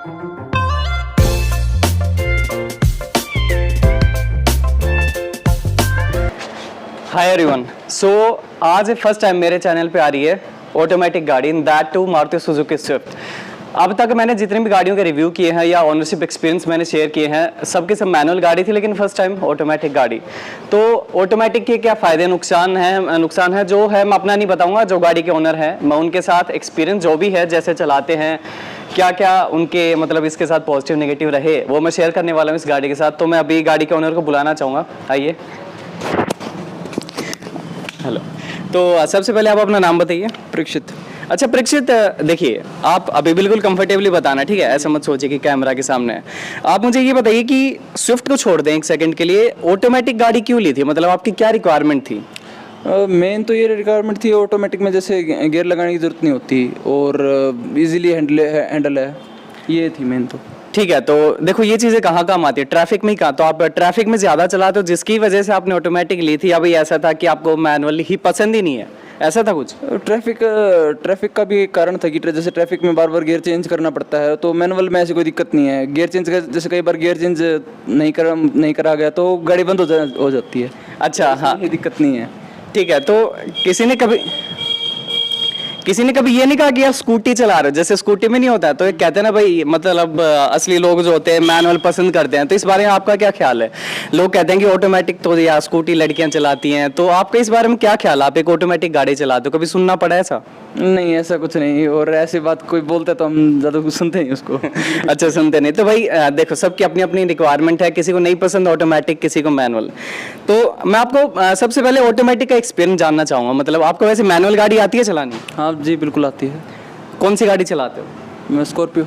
Hi everyone, सो आज first time मेरे channel पे आ रही है ऑटोमेटिक गाड़ी, in that too Maruti Suzuki Swift. अब तक मैंने जितनी भी गाड़ियों के रिव्यू किए हैं या ओनरशिप एक्सपीरियंस मैंने शेयर किए हैं, सबके सब मैनुअल गाड़ी थी, लेकिन फर्स्ट टाइम ऑटोमेटिक गाड़ी। तो ऑटोमेटिक के क्या फ़ायदे नुकसान है जो है मैं अपना नहीं बताऊंगा, जो गाड़ी के ओनर हैं मैं उनके साथ एक्सपीरियंस जो भी है, जैसे चलाते हैं, क्या क्या उनके मतलब इसके साथ पॉजिटिव नेगेटिव रहे, वो मैं शेयर करने वाला हूँ इस गाड़ी के साथ। तो मैं अभी गाड़ी के ओनर को बुलाना चाहूँगा, आइए। हेलो, तो सबसे पहले आप अपना नाम बताइए। परीक्षित। अच्छा परीक्षित, देखिए आप अभी बिल्कुल कंफर्टेबली बताना, ठीक है, ऐसा मत सोचिए कि कैमरा के सामने है। आप मुझे ये बताइए कि स्विफ्ट को छोड़ दें एक सेकंड के लिए, ऑटोमेटिक गाड़ी क्यों ली थी, मतलब आपकी क्या रिक्वायरमेंट थी? मेन तो ये रिक्वायरमेंट थी, ऑटोमेटिक में जैसे गियर लगाने की ज़रूरत नहीं होती और इजीली हैंडल है, ये थी मेन तो। ठीक है, तो देखो ये चीज़ें कहाँ काम आती है, ट्रैफिक में ही कहाँ, तो आप ट्रैफिक में ज़्यादा चलाते हो जिसकी वजह से आपने ऑटोमेटिक ली थी, अभी ऐसा था कि आपको मैनुअली ही पसंद ही नहीं है, ऐसा था कुछ? ट्रैफिक का भी एक कारण था कि जैसे ट्रैफिक में बार बार गियर चेंज करना पड़ता है, तो मैनुअल में ऐसी कोई दिक्कत नहीं है। गियर चेंज जैसे कई बार गियर चेंज नहीं करा गया तो गाड़ी बंद हो जाती है। अच्छा, हाँ, ये दिक्कत नहीं है। ठीक है, तो किसी ने कभी ये नहीं कहा कि आप स्कूटी चला रहे हो, जैसे स्कूटी में नहीं होता है, तो एक कहते हैं ना भाई, मतलब असली लोग जो होते हैं मैनुअल पसंद करते हैं, तो इस बारे में आपका क्या ख्याल है? लोग कहते हैं कि ऑटोमेटिक तो या स्कूटी लड़कियां चलाती हैं, तो आपका इस बारे में क्या ख्याल है? आप एक ऑटोमेटिक गाड़ी चलाते हो, कभी सुनना पड़ा ऐसा? नहीं, ऐसा कुछ नहीं, और ऐसी बात कोई बोलता है तो हम ज़्यादा कुछ सुनते नहीं उसको। अच्छा, सुनते नहीं, तो भाई देखो सबकी अपनी अपनी रिक्वायरमेंट है, किसी को नहीं पसंद ऑटोमेटिक, किसी को मैनुअल। तो मैं आपको सबसे पहले ऑटोमेटिक का एक्सपीरियंस जानना चाहूँगा, मतलब आपको वैसे मैनुअल गाड़ी आती है चलानी? हाँ जी, बिल्कुल आती है। कौन सी गाड़ी चलाते हो? मैं स्कॉर्पियो।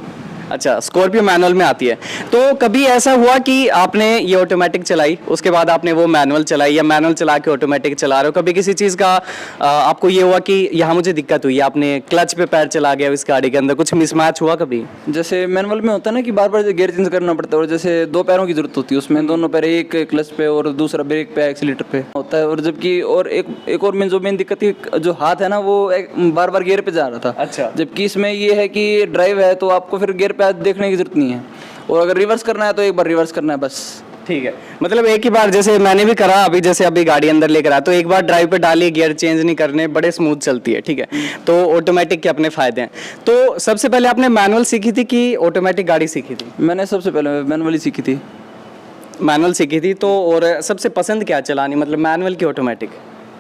अच्छा, स्कॉर्पियो मैनुअल में आती है। तो कभी ऐसा हुआ कि आपने ये ऑटोमेटिक चलाई, उसके बाद आपने वो मैनुअल चलाई, या मैनुअल चला के ऑटोमेटिक चला रहे हो, कभी किसी चीज़ का आपको ये हुआ कि यहाँ मुझे दिक्कत हुई, आपने क्लच पे पैर चला गया इस गाड़ी के अंदर, कुछ मिसमैच हुआ कभी? जैसे मैनुअल में होता है ना कि बार बार गियर चेंज करना पड़ता है, और जैसे दो पैरों की जरूरत होती है उसमें, दोनों पैर, एक क्लच पे और दूसरा ब्रेक पे, एक्सीलेटर पे होता है। और जबकि और एक और मेन दिक्कत थी, जो हाथ है ना वो बार बार गियर पे जा रहा था। अच्छा। जबकि इसमें ये है कि ड्राइव है तो आपको फिर गियर पे देखने की जरूरत नहीं है, और अगर रिवर्स करना है तो एक बार रिवर्स करना है बस। ठीक है, मतलब एक ही बार, जैसे मैंने भी करा अभी, जैसे अभी गाड़ी अंदर लेकर आया तो एक बार ड्राइव पे डाली, गियर चेंज नहीं करने, बड़े स्मूथ चलती है, ठीक है। तो ऑटोमेटिक के अपने फायदे हैं। तो सबसे पहले आपने मैनुअल सीखी थी कि ऑटोमेटिक गाड़ी सीखी थी? मैंने सबसे पहले मैनुअल ही सीखी थी। मैनुअल सीखी थी, तो और सबसे पसंद क्या चलानी, मतलब मैनुअल की ऑटोमेटिक?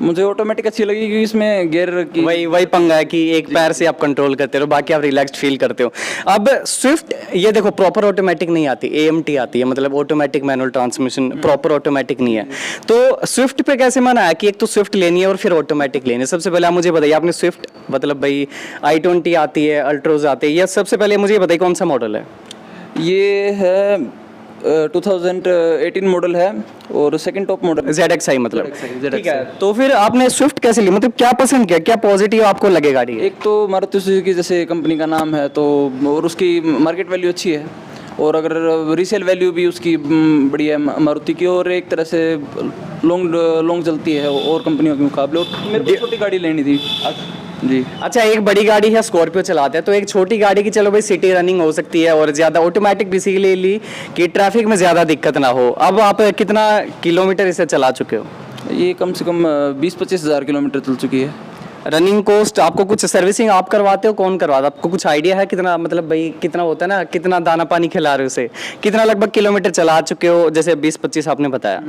मुझे ऑटोमेटिक अच्छी लगी क्योंकि इसमें गियर की वही पंगा है कि एक पैर से आप कंट्रोल करते हो, बाकी आप रिलैक्स्ड फील करते हो। अब स्विफ्ट ये देखो प्रॉपर ऑटोमेटिक नहीं आती, AMT आती है, मतलब automatic manual transmission, proper automatic नहीं है। तो स्विफ्ट पे कैसे मन आया कि एक तो स्विफ्ट लेनी है और फिर ऑटोमेटिक लेनी है? सबसे पहले आप मुझे बताइए, आपने स्विफ्ट मतलब भाई i20 आती है, अल्ट्रोज आती है, या सबसे पहले मुझे ये बताइए कौन सा मॉडल है? ये है 2018 मॉडल है, और सेकंड टॉप मॉडल ZXi, मतलब ZXi। ठीक है। तो फिर आपने स्विफ्ट कैसे ली, मतलब क्या पसंद किया, क्या पॉजिटिव आपको लगे गाड़ी? एक तो मारुति सुजुकी जैसे कंपनी का नाम है, तो और उसकी मार्केट वैल्यू अच्छी है, और अगर रीसेल वैल्यू भी उसकी बढ़िया है मारुति की, और एक तरह से लॉन्ग चलती है और कंपनियों के मुकाबले। और मेरे को छोटी गाड़ी लेनी थी जी। अच्छा, एक बड़ी गाड़ी है, स्कॉर्पियो चलाते हैं, तो एक छोटी गाड़ी की चलो भाई सिटी रनिंग हो सकती है, और ज़्यादा ऑटोमेटिक भी इसीलिए ली कि ट्रैफिक में ज़्यादा दिक्कत ना हो। अब आप कितना किलोमीटर इसे चला चुके हो? ये कम से कम 20-25 हज़ार किलोमीटर चल चुकी है। रनिंग कॉस्ट, आपको कुछ सर्विसिंग आप करवाते हो, कौन करवाता है? आपको कुछ आइडिया है कितना, मतलब भाई कितना होता है ना, कितना दाना पानी खिला रहे हो उसे, कितना लगभग किलोमीटर चला चुके हो? जैसे 20-25 आपने बताया,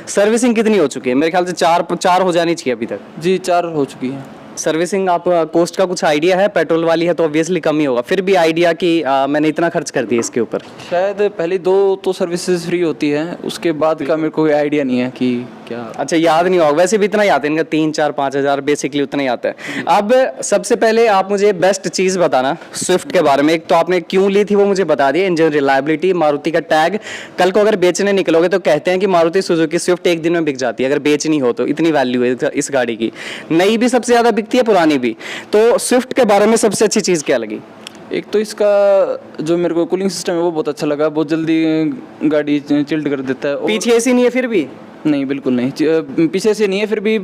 सर्विसिंग कितनी हो चुकी है? मेरे ख्याल से चार हो जानी चाहिए अभी तक। जी, 4 हो चुकी है सर्विसिंग। आप कॉस्ट का कुछ आइडिया है? पेट्रोल वाली है तो ऑब्वियसली कम ही होगा, फिर भी आइडिया कि मैंने इतना खर्च कर दिया इसके ऊपर? शायद पहली 2 तो सर्विसेज फ्री होती है, उसके बाद का मेरे को कोई आइडिया नहीं है कि क्या। अच्छा, याद नहीं होगा, वैसे भी इतना ही आता है इनका, 3-4-5 हज़ार बेसिकली उतना ही आता है। अब सबसे पहले आप मुझे बेस्ट चीज़ बताना स्विफ्ट के बारे में। एक तो आपने क्यों ली थी वो मुझे बता दिया, इंजन रिलायबिलिटी, मारुति का टैग, कल को अगर बेचने निकलोगे तो कहते हैं कि मारुति सुजुकी स्विफ्ट एक दिन में बिक जाती है, अगर बेचनी हो तो, इतनी वैल्यू है इस गाड़ी की। नई भी सबसे ज़्यादा बिकती है, पुरानी भी। तो स्विफ्ट के बारे में सबसे अच्छी चीज़ क्या लगी? एक तो इसका जो मेरे को कूलिंग सिस्टम है वो बहुत अच्छा लगा, बहुत जल्दी गाड़ी चिल्ड कर देता है। पीछे एसी नहीं है फिर भी? नहीं, बिल्कुल नहीं, पीछे से नहीं है, फिर भी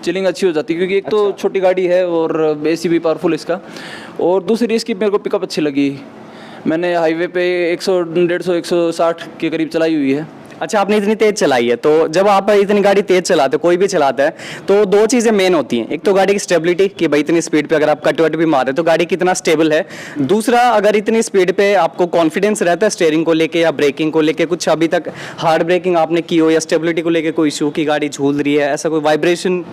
चिलिंग अच्छी हो जाती है, क्योंकि एक तो छोटी गाड़ी है और एसी भी पावरफुल इसका, और दूसरी इसकी मेरे को पिकअप अच्छी लगी। मैंने हाईवे पे 100 150 160 के करीब चलाई हुई है। अच्छा, आपने इतनी तेज चलाई है, तो जब आप इतनी गाड़ी तेज चलाते हो, कोई भी चलाता है, तो दो चीज़ें मेन होती हैं। एक तो गाड़ी की स्टेबिलिटी कि भाई इतनी स्पीड पे अगर आप कट वट भी मारे तो गाड़ी कितना स्टेबल है। दूसरा, अगर इतनी स्पीड पे आपको कॉन्फिडेंस रहता है स्टीयरिंग को लेके या ब्रेकिंग को लेके, कुछ अभी तक हार्ड ब्रेकिंग आपने की हो या स्टेबिलिटी को लेके कोई इशू की गाड़ी झूल रही है, ऐसा कोई वाइब्रेशन?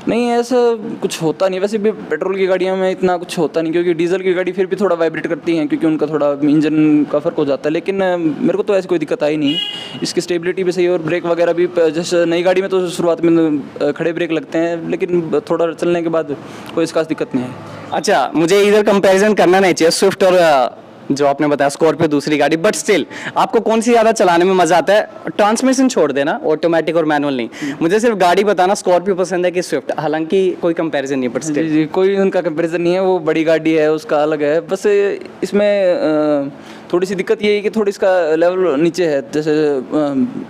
नहीं, ऐसा कुछ होता नहीं। वैसे भी पेट्रोल की गाड़ियों में इतना कुछ होता नहीं, क्योंकि डीजल की गाड़ी फिर भी थोड़ा वाइब्रेट करती हैं, क्योंकि उनका थोड़ा इंजन का फ़र्क हो जाता है। लेकिन मेरे को तो ऐसी कोई दिक्कत आई नहीं। इसकी स्टेबिलिटी भी सही है और ब्रेक वगैरह भी, जैसे नई गाड़ी में तो शुरुआत में खड़े ब्रेक लगते हैं, लेकिन थोड़ा चलने के बाद कोई खास दिक्कत नहीं है। अच्छा, मुझे इधर कंपैरिजन करना नहीं चाहिए स्विफ्ट और जो आपने बताया स्कॉर्पियो दूसरी गाड़ी, बट स्टिल आपको कौन सी ज़्यादा चलाने में मजा आता है? ट्रांसमिशन छोड़ देना, ऑटोमेटिक और मैनुअल नहीं, मुझे सिर्फ गाड़ी बताना, स्कॉर्पियो पसंद है कि स्विफ्ट? हालांकि कोई कंपैरिजन नहीं, बट जी स्टिल। जी, कोई उनका कंपैरिजन नहीं है। वो बड़ी गाड़ी है, उसका अलग है। बस इसमें थोड़ी सी दिक्कत ये है कि थोड़ी इसका लेवल नीचे है, जैसे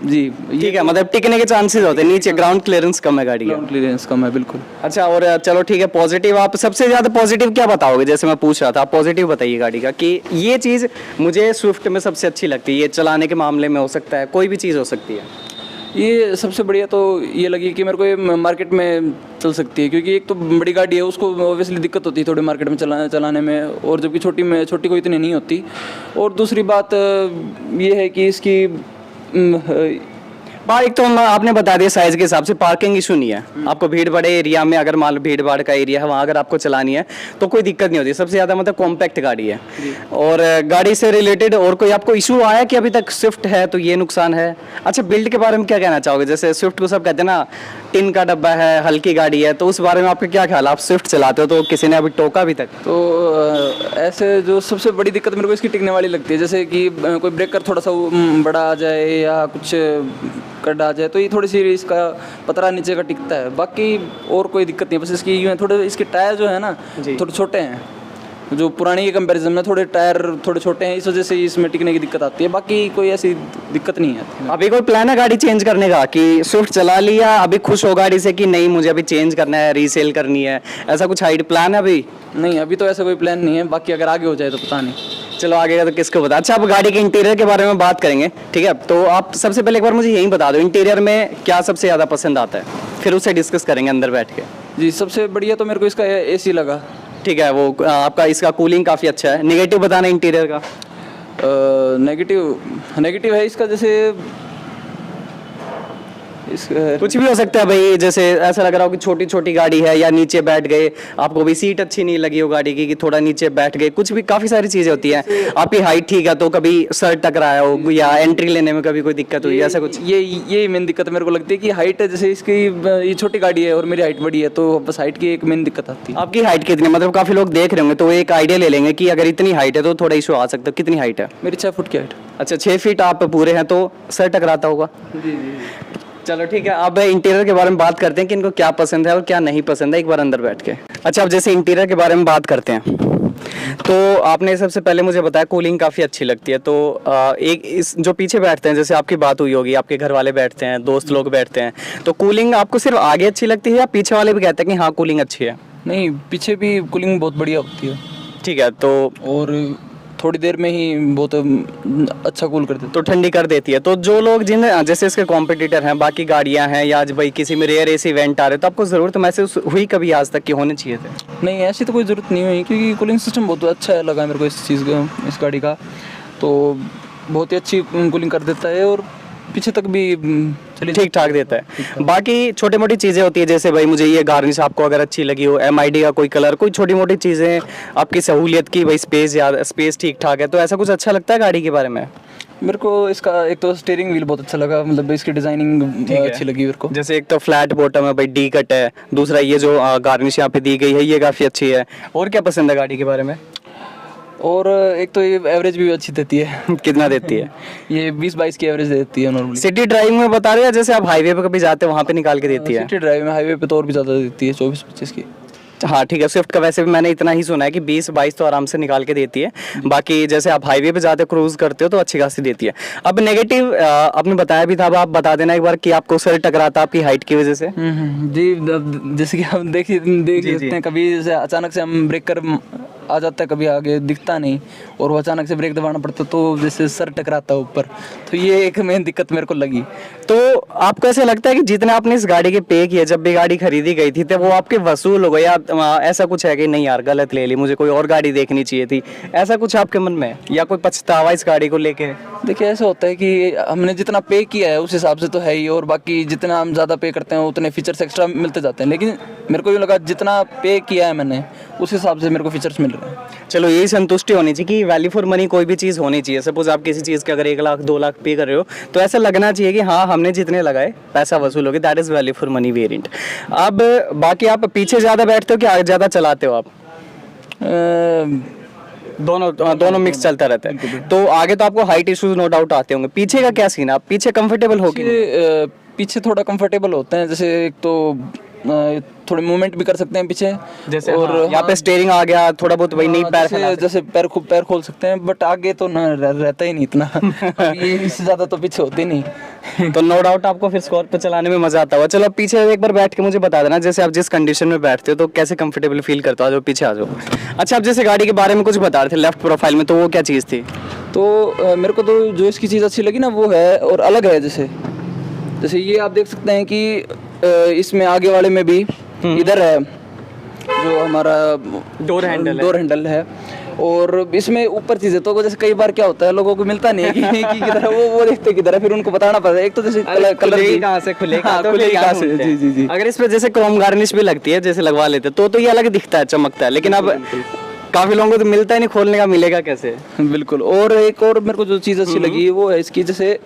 जी। ठीक है, मतलब टिकने के चांसेस होते हैं नीचे, ग्राउंड क्लियरेंस कम है गाड़ी का। ग्राउंड क्लियरेंस कम है, बिल्कुल। अच्छा, और चलो ठीक है, पॉजिटिव आप सबसे ज़्यादा पॉजिटिव क्या बताओगे? जैसे मैं पूछ रहा था, आप पॉजिटिव बताइए गाड़ी का कि ये चीज़ मुझे स्विफ्ट में सबसे अच्छी लगती है। ये चलाने के मामले में हो सकता है, कोई भी चीज़ हो सकती है। ये सबसे बढ़िया तो ये लगी कि मेरे को ये मार्केट में चल सकती है, क्योंकि एक तो बड़ी गाड़ी है, उसको ऑब्वियसली दिक्कत होती है थोड़ी मार्केट में चलाने में, और जबकि छोटी को इतनी नहीं होती। और दूसरी बात ये है कि इसकी एक तो आपने बता दिया साइज के हिसाब से, पार्किंग इशू नहीं है आपको। भीड़ बड़े एरिया में, अगर मान लो भीड़ भाड़ का एरिया है, वहाँ अगर आपको चलानी है तो कोई दिक्कत नहीं होती। सबसे ज़्यादा मतलब कॉम्पैक्ट गाड़ी है। और गाड़ी से रिलेटेड और कोई आपको इशू आया कि अभी तक स्विफ्ट है तो ये नुकसान है? अच्छा, बिल्ड के बारे में क्या कहना चाहोगे? जैसे स्विफ्ट को सब कहते हैं ना टिन का डब्बा है, हल्की गाड़ी है, तो उस बारे में आपका क्या ख्याल है? आप स्विफ्ट चलाते हो तो किसी ने अभी टोका अभी तक? तो ऐसे जो सबसे बड़ी दिक्कत मेरे को इसकी टिकने वाली लगती है, जैसे कि कोई ब्रेकर थोड़ा सा बड़ा आ जाए या कुछ कट आ जाए, तो ये थोड़ी सी इसका पतरा नीचे का टिकता है। बाकी और कोई दिक्कत नहीं, बस इसकी यूँ है, थोड़े इसके टायर जो है ना थोड़े छोटे हैं, जो पुरानी के कंपैरिजन में थोड़े टायर थोड़े छोटे हैं, इस वजह से इसमें टिकने की दिक्कत आती है। बाकी कोई ऐसी दिक्कत नहीं है। अभी कोई प्लान है गाड़ी चेंज करने का कि स्विफ्ट चला लिया, अभी खुश हो गाड़ी से कि नहीं मुझे अभी चेंज करना है, रीसेल करनी है, ऐसा कुछ हाइड प्लान है अभी? नहीं, अभी तो ऐसा कोई प्लान नहीं है। बाकी अगर आगे हो जाए तो पता नहीं। चलो आगे का तो किसको पता। अच्छा, अब गाड़ी के इंटीरियर के बारे में बात करेंगे, ठीक है? तो आप सबसे पहले एक बार मुझे यही बता दो, इंटीरियर में क्या सबसे ज़्यादा पसंद आता है, फिर उससे डिस्कस करेंगे अंदर बैठ के। जी, सबसे बढ़िया तो मेरे को इसका AC लगा। ठीक है, वो आपका इसका कूलिंग काफ़ी अच्छा है। नेगेटिव बताना इंटीरियर का। नेगेटिव है इसका, जैसे कुछ भी हो सकता है भाई, जैसे ऐसा लग रहा हो कि छोटी छोटी गाड़ी है या नीचे बैठ गए, आपको भी सीट अच्छी नहीं लगी हो गाड़ी की कि थोड़ा नीचे बैठ गए, कुछ भी काफ़ी सारी चीज़ें होती हैं। आपकी हाइट ठीक है तो कभी सर टकराया हो या एंट्री लेने में कभी कोई दिक्कत हुई, ऐसा कुछ? ये मेन दिक्कत मेरे को लगती है कि हाइट है, जैसे इसकी ये छोटी गाड़ी है और मेरी हाइट बड़ी है, तो बस हाइट की एक मेन दिक्कत आती है। आपकी हाइट कितनी, मतलब काफ़ी लोग देख रहे होंगे तो एक आइडिया ले लेंगे कि अगर इतनी हाइट है तो थोड़ा इशू आ सकता है। कितनी हाइट है? मेरी 6 फुट की हाइट। अच्छा, 6 फीट आप पूरे हैं तो सर टकराता होगा। जी जी। चलो ठीक है, अब इंटीरियर के बारे में बात करते हैं कि इनको क्या पसंद है और क्या नहीं पसंद है, एक बार अंदर बैठ के। अच्छा, अब जैसे इंटीरियर के बारे में बात करते हैं, तो आपने सबसे पहले मुझे बताया कूलिंग काफ़ी अच्छी लगती है। तो एक इस जो पीछे बैठते हैं, जैसे आपकी बात हुई होगी, आपके घर वाले बैठते हैं, दोस्त लोग बैठते हैं, तो कूलिंग आपको सिर्फ आगे अच्छी लगती है या पीछे वाले भी कहते हैं कि हाँ कूलिंग अच्छी है? नहीं, पीछे भी कूलिंग बहुत बढ़िया होती है। ठीक है, तो और थोड़ी देर में ही बहुत अच्छा कूल कर देती है, तो ठंडी कर देती है। तो जो लोग जिन जैसे इसके कॉम्पिटिटर हैं, बाकी गाड़ियां हैं, या आज भाई किसी में रेयर ऐसे इवेंट आ रहे, तो आपको ज़रूरत महसूस हुई कभी आज तक कि होने चाहिए थे? नहीं, ऐसी तो कोई ज़रूरत नहीं हुई, क्योंकि कूलिंग सिस्टम बहुत अच्छा है लगा मेरे को इस चीज़ का, इस गाड़ी का। तो बहुत ही अच्छी कूलिंग कर देता है और पीछे तक भी चलिए ठीक ठाक देता है। बाकी छोटी मोटी चीज़ें होती है, जैसे भाई मुझे ये गार्निश आपको अगर अच्छी लगी हो, MID का कोई कलर, कोई छोटी मोटी चीज़ें आपकी सहूलियत की, भाई स्पेस ठीक ठाक है, तो ऐसा कुछ अच्छा लगता है गाड़ी के बारे में? मेरे को इसका एक तो स्टीयरिंग व्हील बहुत अच्छा लगा, मतलब इसकी डिजाइनिंग अच्छी लगी मेरे को। जैसे एक तो फ्लैट बॉटम है भाई, डी कट है, दूसरा ये जो गार्निश यहाँ पे दी गई है ये काफ़ी अच्छी है। और क्या पसंद है गाड़ी के बारे में? और एक तो ये एवरेज भी अच्छी देती है। कितना देती है? ये 20-22 की एवरेज देती है नॉर्मली। सिटी ड्राइविंग में बता रहे हो, जैसे आप हाईवे पे कभी जाते हो वहाँ पे निकाल के देती है? सिटी ड्राइव में, हाईवे पे तो और भी ज़्यादा देती है, 24-25 की। हाँ ठीक है, स्विफ्ट का वैसे भी मैंने इतना ही सुना है कि 20-22 तो आराम से निकाल के देती है। बाकी जैसे आप हाईवे पे जाते हो, क्रूज करते हो, तो अच्छी खासी देती है। अब नेगेटिव आपने बताया भी था, अब आप बता देना एक बार कि आपको सर टकराता आपकी हाइट की वजह से। जी, जैसे कि हम देख सकते हैं, कभी जैसे अचानक से हम ब्रेक कर आ जाता है कभी आगे, दिखता नहीं, और वो अचानक से ब्रेक दबाना पड़ता है तो जैसे सर टकराता है ऊपर। तो ये एक मेन दिक्कत मेरे को लगी। तो आपको ऐसा लगता है कि जितना आपने इस गाड़ी के पे किए जब भी गाड़ी खरीदी गई थी, तो वो आपके वसूल हो गए, या ऐसा कुछ है कि नहीं यार गलत ले ली, मुझे कोई और गाड़ी देखनी चाहिए थी, ऐसा कुछ आपके मन में है? या कोई पछतावा इस गाड़ी को लेके? देखिए ऐसा होता है कि हमने जितना पे किया है उस हिसाब से तो है ही, और बाकी जितना हम ज़्यादा पे करते हैं उतने फीचर्स एक्स्ट्रा मिलते जाते हैं, लेकिन मेरे को यूँ लगा जितना पे किया है मैंने उस हिसाब से मेरे को फीचर्स मिल रहे हैं। चलो यही संतुष्टि होनी चाहिए कि वैल्यू फॉर मनी कोई भी चीज़ होनी चाहिए। सपोज आप किसी चीज़ के अगर 1 लाख 2 लाख पे कर रहे हो तो ऐसा लगना चाहिए कि हाँ हमने जितने लगाए पैसा वसूल हो गया, that is value for money variant. अब बाकी आप पीछे ज़्यादा बैठते हो कि आगे ज़्यादा चलाते हो आप? दोनों मिक्स चलता रहता है। तो आगे तो आपको हाइट इश्यूज नो डाउट आते होंगे, पीछे का क्या सीन है? आप पीछे कंफर्टेबल हो कि नहीं? पीछे थोड़ा कंफर्टेबल होते हैं, जैसे एक तो थोड़े मूवमेंट भी कर सकते हैं पीछे, जैसे और यहाँ पे स्टीयरिंग आ गया थोड़ा बहुत, वही नहीं पैर फैला जैसे पैर खोल सकते हैं, बट आगे तो ना रहता ही नहीं इतना। ये इससे ज्यादा तो पीछे होते नहीं। तो नो डाउट आपको फिर स्कॉर्पियो चलाने में मजा आता होगा। चलो अब पीछे एक बार बैठ के मुझे बता देना, जैसे आप जिस कंडीशन में बैठते हो तो कैसे कंफर्टेबल फील करते हो। आ जाओ पीछे आ जाओ। अच्छा, आप जैसे गाड़ी के बारे में कुछ बता रहे थे लेफ्ट प्रोफाइल में, तो वो क्या चीज़ थी? तो मेरे को तो जो इसकी चीज़ अच्छी लगी ना वो है, और अलग है, जैसे ये आप देख सकते हैं कि इसमें आगे वाले में भी इधर है जो हमारा डोर हैंडल है, और इसमें ऊपर चीज़ें तो जैसे कई बार क्या होता है लोगों को मिलता नहीं है कि किधर है, वो देखते किधर है, फिर उनको बताना पड़ता है। एक तो जैसे कलर ही कहाँ से खुलेगा, तो कहाँ से? जी जी जी। अगर इसमें जैसे क्रोम गार्निश भी लगती है, जैसे लगवा लेते तो ये अलग दिखता है, चमकता है, लेकिन अब काफी लोगों को तो मिलता ही नहीं, खोलने का मिलेगा कैसे? बिल्कुल। और एक और मेरे को जो चीज़ अच्छी लगी वो है इसकी, जैसे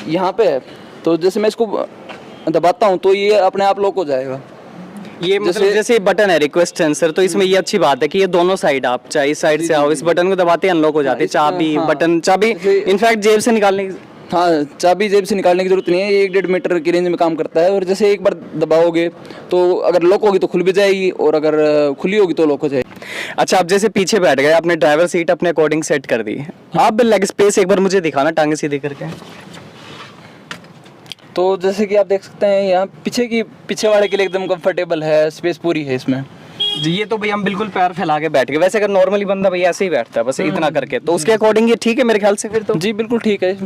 यहाँ पे है तो जैसे मैं इसको दबाता हूँ तो ये अपने आप लॉक हो जाएगा। ये मतलब जैसे बटन है रिक्वेस्ट सेंसर, तो इसमें ये अच्छी बात है कि ये दोनों साइड, आप चाहे इस साइड से आओ, इस बटन को दबाते ही अनलॉक हो जाते हैं। चाबी बटन, चाबी इनफैक्ट जेब से निकालने की, हाँ चाबी जेब से निकालने की जरूरत नहीं है, ये 1.5 मीटर की रेंज में काम करता है। और जैसे एक बार दबाओगे तो अगर लॉक होगी तो खुल भी जाएगी, और अगर खुली होगी तो लॉक हो जाएगी। अच्छा, आप जैसे पीछे बैठ गए, आपने ड्राइवर सीट अपने अकॉर्डिंग सेट कर दी, आप लेग स्पेस एक बार मुझे दिखाना टांगे सीधे करके। तो जैसे कि आप देख सकते हैं यहाँ पीछे वाले के लिए एकदम कंफर्टेबल है, स्पेस पूरी है इसमें। ये तो भैया हम बिल्कुल पैर फैला के बैठ गए, वैसे अगर नॉर्मली बंदा भैया ऐसे ही बैठता है बस इतना करके, तो उसके अकॉर्डिंग ये ठीक है मेरे ख्याल से फिर तो। जी बिल्कुल ठीक है।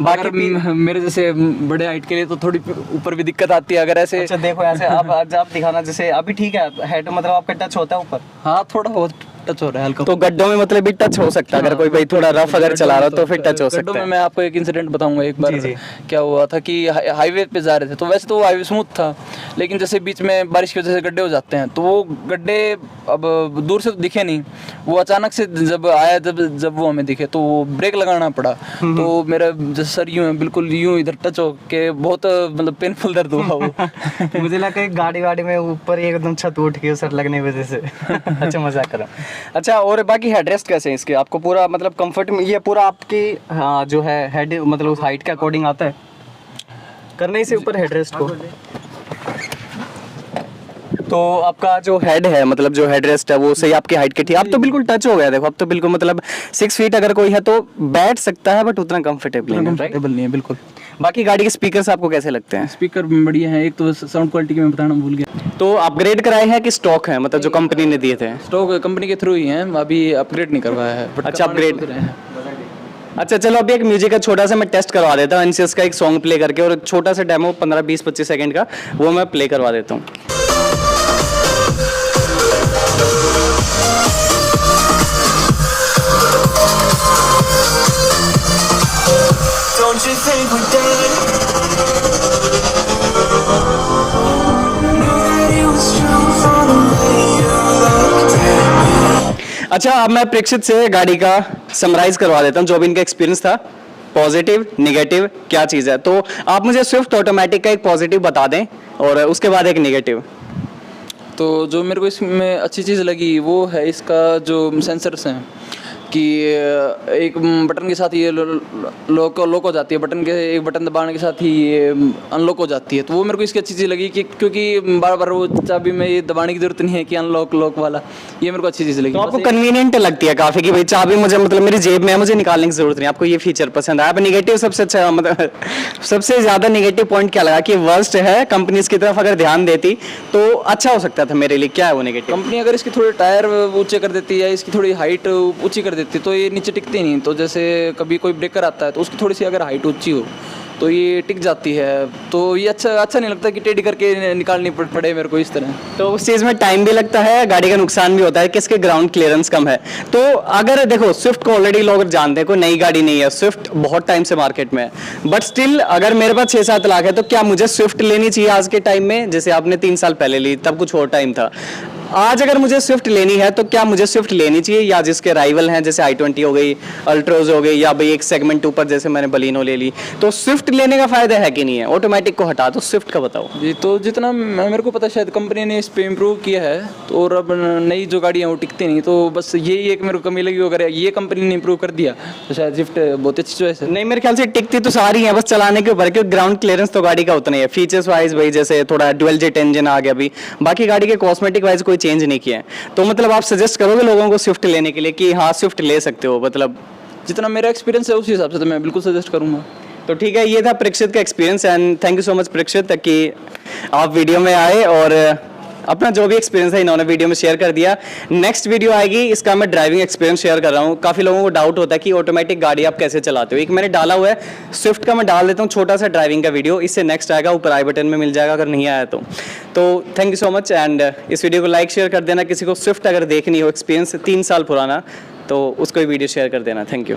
बाकी मेरे जैसे बड़े हाइट के लिए तो थोड़ी ऊपर भी दिक्कत आती है अगर ऐसे। अच्छा देखो ऐसे आप दिखाना, जैसे अभी ठीक है हेड मतलब आपका टच होता है ऊपर? हाँ थोड़ा बहुत टच हो रहा है हल्का। तो गड्ढों में मतलब भी टच हो सकता है, अगर कोई भाई थोड़ा रफ अगर चला रहा हो तो फिर टच हो सकता है। मैं आपको एक इंसिडेंट बताऊंगा। एक बार क्या हुआ था कि हाईवे पे जा रहे थे, तो वैसे तो वो हाईवे स्मूथ था, लेकिन जैसे बीच में बारिश की वजह से गड्ढे हो जाते हैं, तो वो गड्ढे अब दूर से तो दिखे नहीं, वो अचानक से जब आया, जब वो हमें दिखे तो वो ब्रेक लगाना पड़ा। तो मेरा सर यूं है बिल्कुल यूं इधर टच हो के बहुत मतलब पेनफुल दर्द हुआ वो। मुझे लगा गाड़ी में ऊपर एकदम छत उठ गई सर लगने की वजह से। अच्छा मजाक कर रहा हूं। अच्छा, और बाकी हेडरेस्ट कैसे हैं इसके? आपको पूरा मतलब कंफर्ट में ये पूरा आपकी हाँ जो है हेड मतलब उस हाइट के अकॉर्डिंग आता है करने ही से ऊपर हेडरेस्ट को? तो आपका जो हेड है मतलब जो हेडरेस्ट है वो सही आपकी हाइट के ठीक, अब तो बिल्कुल टच हो गया। देखो अब तो बिल्कुल मतलब 6 फीट अगर कोई है तो बैठ सकता है, बट उतना कंफर्टेबल नहीं है बिल्कुल। बाकी गाड़ी के स्पीकर्स आपको कैसे लगते हैं? स्पीकर बढ़िया है। एक तो साउंड क्वालिटी की मैं बताना भूल गया। तो अपग्रेड कराए हैं कि स्टॉक है, मतलब जो कंपनी ने दिए थे? स्टॉक कंपनी के थ्रू ही हैं, अभी अपग्रेड नहीं करवाया है। अच्छा अपग्रेड। अच्छा चलो अभी एक म्यूजिक का छोटा सा मैं टेस्ट करवा देता हूँ, एनसीएस का एक सॉन्ग प्ले करके, और छोटा सा डेमो 15-20-25 सेकंड का वो मैं प्ले करवा देता हूँ। Don't you think we're dead? Knew that it was true from the way you looked at me. अच्छा अब मैं प्रेक्षित से गाड़ी का समराइज करवा देता हूँ, जो भी इनका एक्सपीरियंस था, पॉजिटिव नेगेटिव क्या चीज़ है। तो आप मुझे स्विफ्ट ऑटोमेटिक का एक पॉजिटिव बता दें और उसके बाद एक नेगेटिव। तो जो मेरे को इसमें अच्छी चीज़ लगी वो है इसका जो सेंसर्स हैं, कि एक बटन के साथ ये लॉक हो जाती है, बटन के एक बटन दबाने के साथ ही ये अनलॉक हो जाती है। तो वो मेरे को इसकी अच्छी चीज़ लगी कि क्योंकि बार बार वो चाबी में ये दबाने की जरूरत नहीं है कि अनलॉक लॉक वाला, ये मेरे को अच्छी चीज़ लगी। तो आपको कन्वीनियंट लगती है काफी कि भाई चाबी मुझे मतलब मेरी जेब में है, मुझे निकालने की जरूरत नहीं। आपको ये फीचर पसंद आया। अब निगेटिव सबसे अच्छा मतलब सबसे ज्यादा निगेटिव पॉइंट क्या लगा कि वर्स्ट है, कंपनी इसकी तरफ अगर ध्यान देती तो अच्छा हो सकता था मेरे लिए, क्या है वो नेगेटिव? कंपनी अगर इसके थोड़े टायर ऊंचे कर देती या इसकी थोड़ी हाइट ऊंची कर देती तो ये नीचे टिकती नहीं। तो जैसे कभी कोई ब्रेकर आता है तो उसकी थोड़ी सी अगर हाइट ऊंची हो तो ये टिक जाती है। तो ये अच्छा नहीं लगता कि टेढ़ी करके निकालनी पड़े मेरे को इस तरह। तो उस चीज में टाइम भी लगता है, गाड़ी का नुकसान भी होता है कि इसके ग्राउंड क्लियरेंस कम है। तो अगर देखो स्विफ्ट को ऑलरेडी लोग जानते हैं, कोई नई गाड़ी नहीं है, स्विफ्ट बहुत टाइम से मार्केट में है, बट स्टिल अगर मेरे पास 6-7 लाख है तो क्या मुझे स्विफ्ट लेनी चाहिए आज के टाइम में? जैसे आपने 3 साल पहले ली तब कुछ और टाइम था। आज अगर मुझे स्विफ्ट लेनी है तो क्या मुझे स्विफ्ट लेनी चाहिए, या जिसके राइवल हैं जैसे i20 हो गई, अल्ट्रोज हो गई, या भाई एक सेगमेंट ऊपर जैसे मैंने बलिनो ले ली, तो स्विफ्ट लेने का फायदा है कि नहीं है? ऑटोमेटिक को हटा दो, स्विफ्ट का बताओ जी। तो जितना मेरे को पता शायद कंपनी ने इस पे इम्प्रूव किया है, तो और अब नई जो गाड़ियाँ वो टिकती नहीं। तो बस यही एक मेरे को कमी लगी, अगर ये कंपनी ने इम्प्रूव कर दिया तो शायद स्विफ्ट बहुत अच्छी चॉइस है। नहीं, मेरे ख्याल से टिकती तो सारी है, बस चलाने के ऊपर, क्योंकि ग्राउंड क्लियरेंस तो गाड़ी का उतना ही है। फीचर्स वाइज भाई जैसे थोड़ा डुअल जेट इंजन आ गया, अभी बाकी गाड़ी के कॉस्मेटिक वाइज कोई चेंज नहीं किया है। तो मतलब आप सजेस्ट करोगे लोगों को स्विफ्ट लेने के लिए कि हाँ स्विफ्ट ले सकते हो? मतलब जितना मेरा एक्सपीरियंस है उस हिसाब से तो मैं बिल्कुल सजेस्ट करूँगा। तो ठीक है, ये था परीक्षित का experience and thank you so much Parikshit कि आप वीडियो में आए और अपना जो भी एक्सपीरियंस है इन्होंने वीडियो में शेयर कर दिया। नेक्स्ट वीडियो आएगी, इसका मैं ड्राइविंग एक्सपीरियंस शेयर कर रहा हूँ। काफ़ी लोगों को डाउट होता है कि ऑटोमेटिक गाड़ी आप कैसे चलाते हो। एक मैंने डाला हुआ है स्विफ्ट का, मैं डाल देता हूँ छोटा सा ड्राइविंग का वीडियो, इससे नेक्स्ट आएगा, ऊपर आई बटन में मिल जाएगा अगर नहीं आया तो thank you so much and इस वीडियो को लाइक शेयर कर देना। किसी को स्विफ्ट अगर देखनी हो, एक्सपीरियंस 3 साल पुराना, तो उसको वीडियो शेयर कर देना। Thank you.